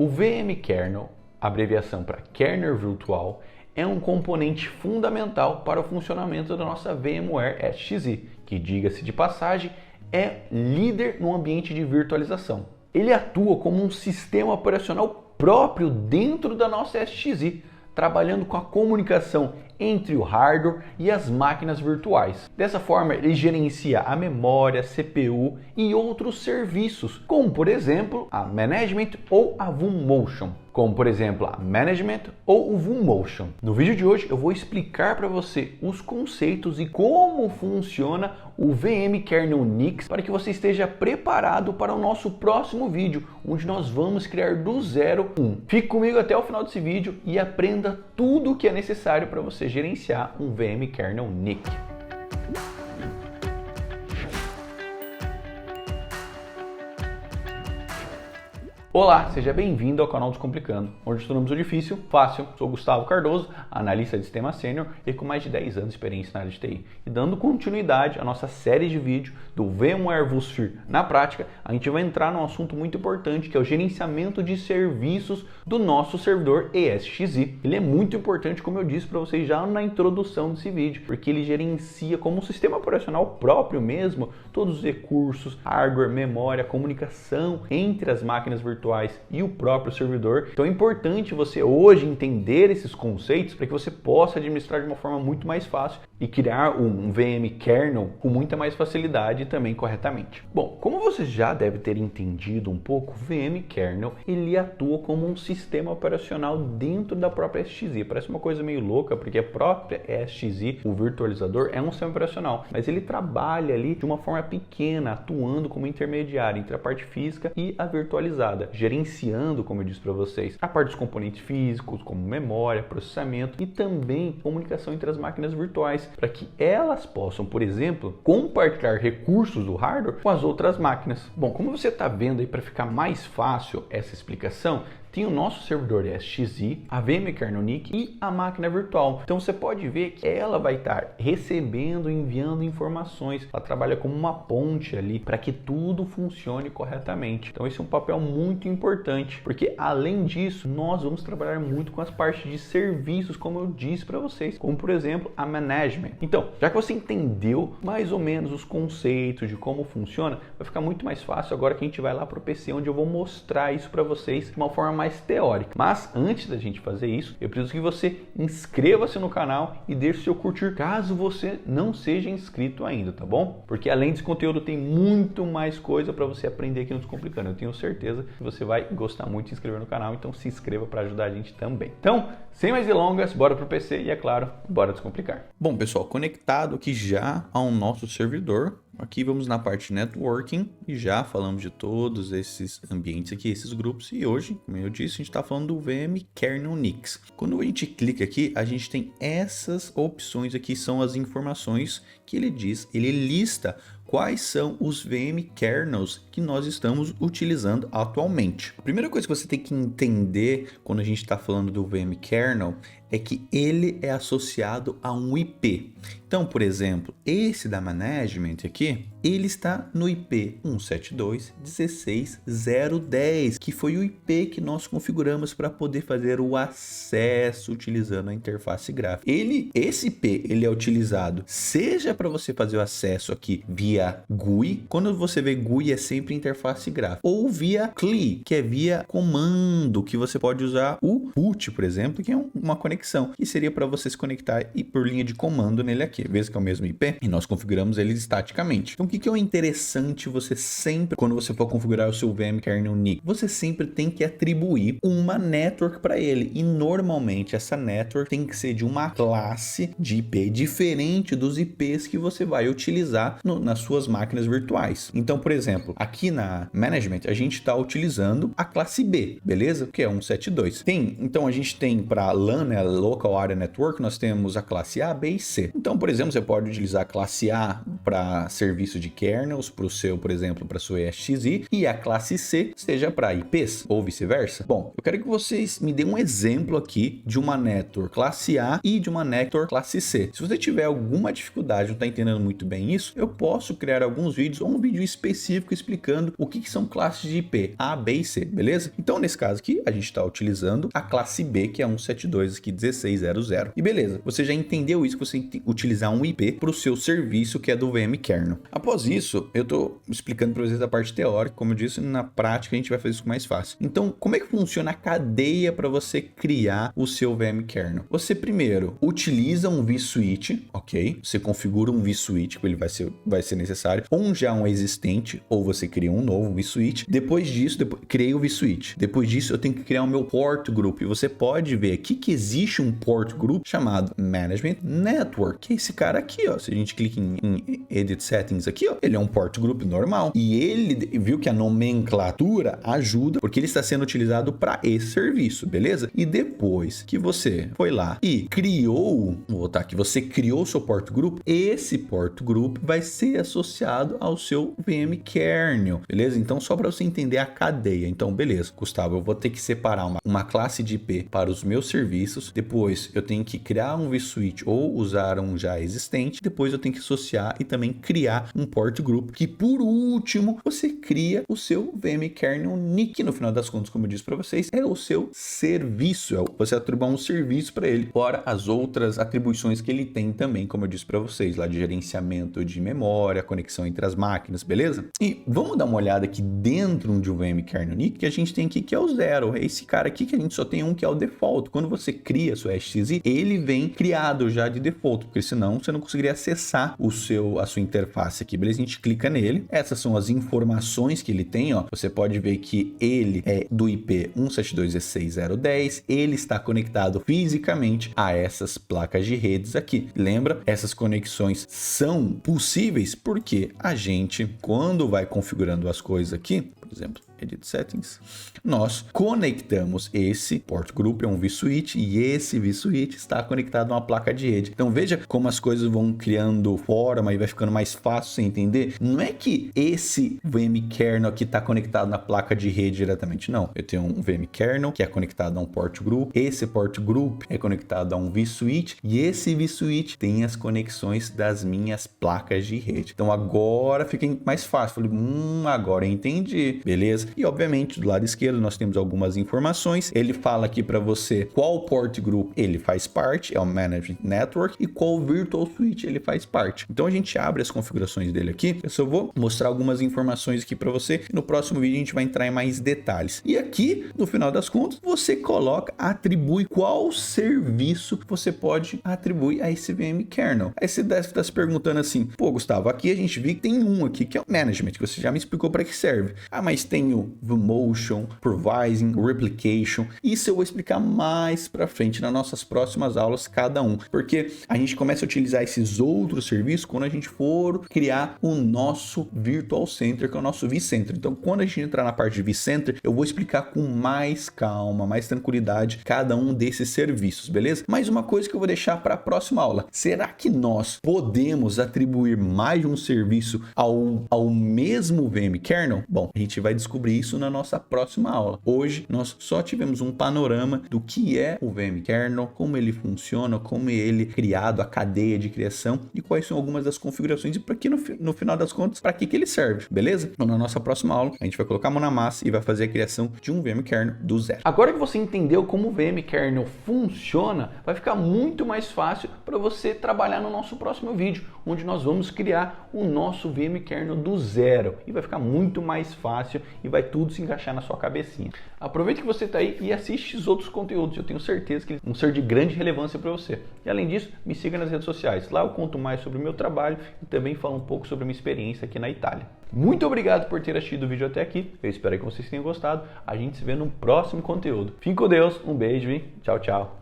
O VM-Kernel, abreviação para kernel virtual, é um componente fundamental para o funcionamento da nossa VMware SXE, que, diga-se de passagem, é líder no ambiente de virtualização. Ele atua como um sistema operacional próprio dentro da nossa SXE, trabalhando com a comunicação entre o hardware e as máquinas virtuais. Dessa forma, ele gerencia a memória, CPU e outros serviços, como por exemplo a Management ou a vMotion. No vídeo de hoje eu vou explicar para você os conceitos e como funciona o VM-Kernel Nix para que você esteja preparado para o nosso próximo vídeo, onde nós vamos criar do zero um. Fique comigo até o final desse vídeo e aprenda tudo o que é necessário para você gerenciar um VM-Kernel Nix. Olá, seja bem-vindo ao canal Descomplicando, onde estudamos o difícil, fácil. Sou Gustavo Cardoso, analista de sistema sênior e com mais de 10 anos de experiência na área de TI. E dando continuidade à nossa série de vídeos do VMware vSphere na prática, a gente vai entrar num assunto muito importante, que é o gerenciamento de serviços do nosso servidor ESXi. Ele é muito importante, como eu disse para vocês já na introdução desse vídeo, porque ele gerencia como um sistema operacional próprio mesmo todos os recursos, hardware, memória, comunicação entre as máquinas virtuais e o próprio servidor. Então é importante você hoje entender esses conceitos para que você possa administrar de uma forma muito mais fácil e criar um VM-Kernel com muita mais facilidade e também corretamente. Bom, como você já deve ter entendido um pouco, o VM-Kernel ele atua como um sistema operacional dentro da própria SXE. Parece uma coisa meio louca, porque a própria SXE, o virtualizador, é um sistema operacional, mas ele trabalha ali de uma forma pequena, atuando como intermediário entre a parte física e a virtualizada, gerenciando, como eu disse para vocês, a parte dos componentes físicos, como memória, processamento e também comunicação entre as máquinas virtuais, para que elas possam, por exemplo, compartilhar recursos do hardware com as outras máquinas. Bom, como você está vendo aí, para ficar mais fácil essa explicação, tem o nosso servidor SXE, a VM-Kernel Nix e a máquina virtual. Então você pode ver que ela vai estar recebendo e enviando informações. Ela trabalha como uma ponte ali para que tudo funcione corretamente. Então esse é um papel muito importante, porque além disso, nós vamos trabalhar muito com as partes de serviços, como eu disse para vocês, como por exemplo a Management. Então, já que você entendeu mais ou menos os conceitos de como funciona, vai ficar muito mais fácil agora que a gente vai lá para o PC, onde eu vou mostrar isso para vocês de uma forma mais teórica. Mas antes da gente fazer isso, eu preciso que você inscreva-se no canal e deixe seu curtir caso você não seja inscrito ainda, tá bom? Porque além desse conteúdo tem muito mais coisa para você aprender aqui no Descomplicando. Eu tenho certeza que você vai gostar muito de se inscrever no canal, então se inscreva para ajudar a gente também. Então, sem mais delongas, bora pro PC e é claro, bora descomplicar. Bom, pessoal, conectado aqui já ao nosso servidor. Aqui vamos na parte networking e já falamos de todos esses ambientes aqui, esses grupos. E hoje, como eu disse, a gente está falando do VM-Kernel Nix. Quando a gente clica aqui, a gente tem essas opções aqui, são as informações que ele diz, ele lista quais são os VM-Kernels que nós estamos utilizando atualmente. A primeira coisa que você tem que entender quando a gente está falando do VM-Kernel é que ele é associado a um IP. Então, por exemplo, esse da Management aqui, ele está no IP 172.16.0.10, que foi o IP que nós configuramos para poder fazer o acesso utilizando a interface gráfica. Esse IP, ele é utilizado seja para você fazer o acesso aqui via GUI, quando você vê GUI é sempre interface gráfica, ou via CLI, que é via comando, que você pode usar o boot, por exemplo, que é uma conexão, que seria para você se conectar e por linha de comando nele aqui, vez que é o mesmo IP, e nós configuramos ele estaticamente. Então, o que é interessante você sempre, quando você for configurar o seu VM-Kernel Nix, você sempre tem que atribuir uma network para ele, e normalmente essa network tem que ser de uma classe de IP diferente dos IPs que você vai utilizar nas suas máquinas virtuais. Então, por exemplo, aqui na Management, a gente está utilizando a classe B, beleza? Que é 172. Então, a gente tem para LAN, né, Local Area Network, nós temos a classe A, B e C. Então, por exemplo, você pode utilizar a classe A para serviço de kernels, para o seu, por exemplo, para sua EXI, e a classe C seja para IPs, ou vice-versa. Bom, eu quero que vocês me deem um exemplo aqui de uma network classe A e de uma network classe C. Se você tiver alguma dificuldade, não está entendendo muito bem isso, eu posso criar alguns vídeos ou um vídeo específico explicando o que são classes de IP A, B e C, beleza? Então, nesse caso aqui, a gente está utilizando a classe B, que é 172.16.0.0. E beleza, você já entendeu isso, que você tem que utilizar um IP para o seu serviço, que é do VM Kernel. Após isso, eu estou explicando para vocês a parte teórica, como eu disse, na prática a gente vai fazer isso mais fácil. Então, como é que funciona a cadeia para você criar o seu VM Kernel? Você primeiro utiliza um vSwitch, ok? Você configura um vSwitch, que ele vai ser necessário, ou já um existente, ou você cria um novo vSwitch. Depois disso, criei o vSwitch. Depois disso, eu tenho que criar o meu port group. E você pode ver aqui que existe um port group chamado Management Network, que é esse cara aqui, ó. Se a gente clica em Edit Settings aqui, ó, ele é um port group normal. E ele viu que a nomenclatura ajuda, porque ele está sendo utilizado para esse serviço, beleza? E depois que você foi lá e criou, vou botar aqui, você criou o seu port group, esse port group vai ser associado ao seu VM Kernel, beleza? Então, só para você entender a cadeia. Então, beleza, Gustavo, eu vou ter que separar uma classe de IP para os meus serviços, depois eu tenho que criar um vSwitch ou usar um já existente, depois eu tenho que associar e também criar um port group, que por último, você cria o seu VM Kernel NIC, que no final das contas, como eu disse para vocês, é o seu serviço, você atribui um serviço para ele, fora as outras atribuições que ele tem também, como eu disse para vocês, lá de gerenciamento de memória, conexão entre as máquinas, beleza? E vamos dar uma olhada aqui dentro de um VM Kernel NIC que a gente tem aqui, que é o 0, é esse cara aqui que a gente só tem um, que é o default. Quando você cria a sua EXI, ele vem criado já de default, porque senão você não conseguiria acessar a sua interface aqui, beleza? A gente clica nele, essas são as informações que ele tem, ó. Você pode ver que ele é do IP 172.16.0.10, ele está conectado fisicamente a essas placas de redes aqui. Lembra? Essas conexões são possíveis porque a gente, quando vai configurando as coisas aqui, por exemplo, Edit Settings, nós conectamos esse port group, é um vSwitch, e esse vSwitch está conectado a uma placa de rede. Então veja como as coisas vão criando forma e vai ficando mais fácil você entender. Não é que esse VM Kernel aqui está conectado na placa de rede diretamente, não. Eu tenho um VM Kernel que é conectado a um port group, esse port group é conectado a um vSwitch, e esse vSwitch tem as conexões das minhas placas de rede. Então agora fica mais fácil. Falei, agora eu entendi, beleza? E obviamente do lado esquerdo nós temos algumas informações. Ele fala aqui para você qual port group ele faz parte, é o Management Network, e qual Virtual Switch ele faz parte. Então a gente abre as configurações dele aqui. Eu só vou mostrar algumas informações aqui para você, e no próximo vídeo a gente vai entrar em mais detalhes. E aqui, no final das contas, você atribui qual serviço você pode atribuir a esse VM Kernel. Aí você deve estar se perguntando assim, pô, Gustavo, aqui a gente viu que tem um aqui que é o Management, que você já me explicou para que serve. Ah, mas tem o Vmotion, Provising, Replication. Isso eu vou explicar mais para frente nas nossas próximas aulas, cada um, porque a gente começa a utilizar esses outros serviços quando a gente for criar o nosso Virtual Center, que é o nosso vCenter. Então, quando a gente entrar na parte de vCenter, eu vou explicar com mais calma, mais tranquilidade cada um desses serviços, beleza? Mais uma coisa que eu vou deixar para a próxima aula. Será que nós podemos atribuir mais de um serviço ao mesmo VM Kernel? Bom, a gente vai descobrir isso na nossa próxima aula. Hoje nós só tivemos um panorama do que é o VM Kernel, como ele funciona, como ele é criado, a cadeia de criação e quais são algumas das configurações e para que no final das contas, para que ele serve, beleza? Então, na nossa próxima aula, a gente vai colocar a mão na massa e vai fazer a criação de um VM Kernel do zero. Agora que você entendeu como o VM Kernel funciona, vai ficar muito mais fácil para você trabalhar no nosso próximo vídeo, onde nós vamos criar o nosso VM Kernel do zero e vai ficar muito mais fácil e vai tudo se encaixar na sua cabecinha. Aproveite que você está aí e assiste os outros conteúdos, eu tenho certeza que eles vão ser de grande relevância para você. E além disso, me siga nas redes sociais, lá eu conto mais sobre o meu trabalho e também falo um pouco sobre a minha experiência aqui na Itália. Muito obrigado por ter assistido o vídeo até aqui, eu espero que vocês tenham gostado, a gente se vê no próximo conteúdo. Fique com Deus, um beijo e tchau, tchau.